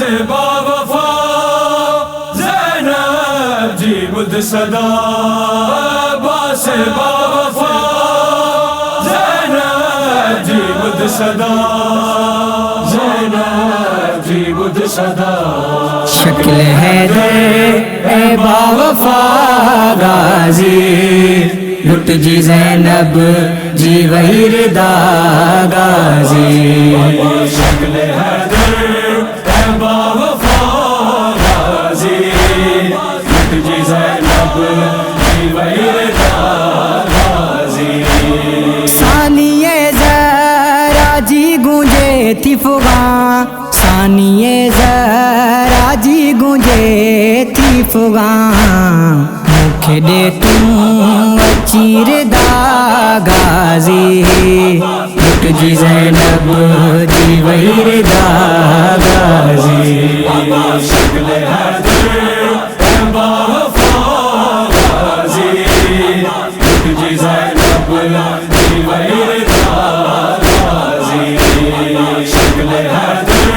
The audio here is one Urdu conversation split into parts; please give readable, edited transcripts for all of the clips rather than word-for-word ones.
سے باوفا زینب جی بدھ صدا، عباس سے باوفا زینب جی بدھ صدا، زینب جی بدھ صدا۔ شکل حیدر اے باوفا غازی، لٹ جی زینب جی وہی ردا غازی۔ شکل حیدر اے باوفا غازی، لٹ جی زینب جی وہی ردا غازی۔ ثانیے زہرا جی گونجے تھی فغاں، ثانیے زہرا جی گونجے تھی فغاں، مکھ دے توں اچی ردا غازی، لٹ جی زینب جی وہی ردا غازی۔ شکل حیدر اے باوفا غازی، لٹ جی زینب جی وہی ردا غازی۔ شکل حیدر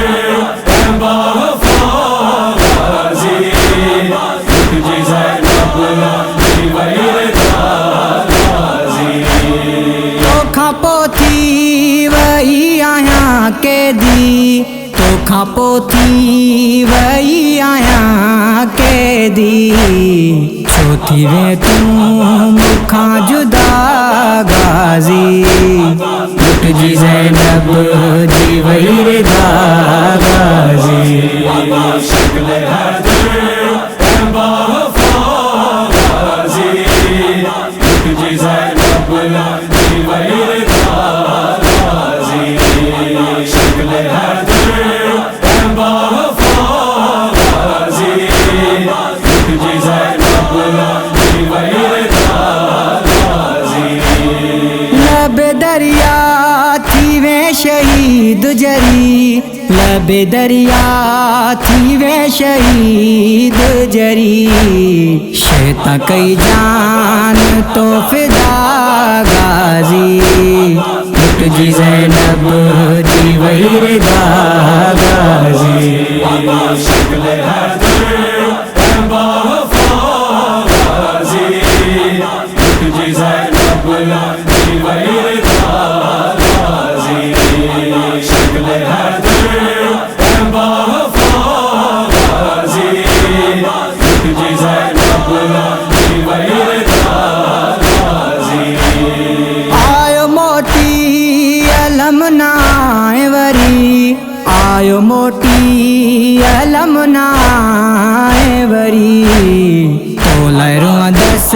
اے باوفا غازی، لٹ جی زینب جی وہی ردا غازی۔ توکھاں پوتھی وہی آیاں کے دی، توکھاں پوتھی وہی آیاں کے دی، چھوتی وے توں مکھاں جدا غازی، لٹ جی زینب جی وہی ردا غازی۔ شکل حیدر اے باوفا غازی، لٹ جی زینب جی وہی ردا غازی۔ شکل حیدر اے باوفا غازی، لٹ جی زینب جی وہی ردا غازی۔ لب دریا تھی وے شہید جری، لب دریا تھی وے شہید جری، شیطاں کئی جان تو فدا غازی، لٹ جی زینب جی وہی ردا غازی۔ شکل حیدر اے باوفا غازی، لٹ جی زینب جی وہی ردا غازی۔ شکل حیدر اے باوفا غازی، لٹ جی زینب جی وہی ردا غازی۔ آیو موٹی علم نائے وری، آیو موٹی علم نائے وری، تولے روح دس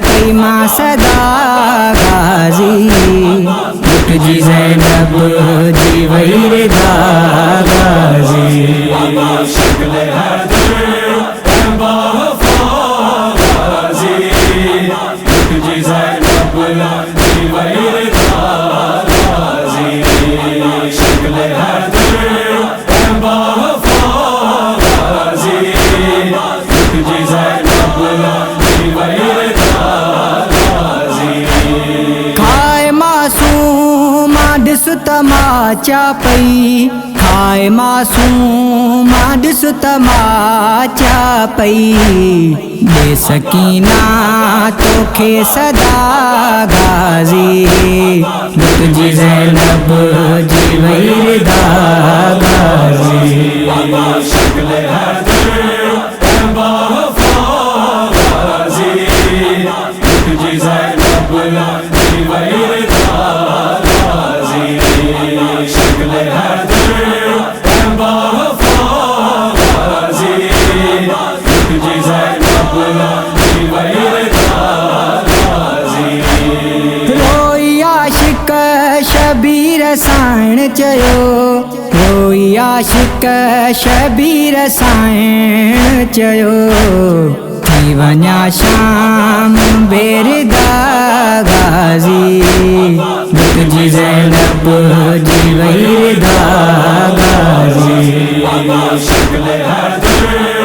پیما صدا غازی، لٹ جی زینب جی وہی ردا غازی۔ شکل حیدر اے باوفا غازی، لٹ جی زینب جی وہی ردا غازی۔ شکل حیدر اے باوفا غازی، لٹ جی زینب جی وہی ردا غازی۔ کھائے معصوم دس تماچا پئی، کھائے معصوم دس تماچا پئی، بے سکینہ توکھے صدا غازی، لٹ جی زینب جی وہی ردا غازی۔ شکل حیدر اے باوفا غازی، لٹ جی زینب جی وہی ردا غازی۔ شکل حیدر اے باوفا غازی، لٹ جی زینب جی وہی ردا غازی۔ روئی عاشق شبیر سائن چیو، روئی عاشق شبیر سائن چیو، تھی ونیا شام بیردا غازی، لٹ جی زینب جی وہی ردا غازی۔ شکل حیدر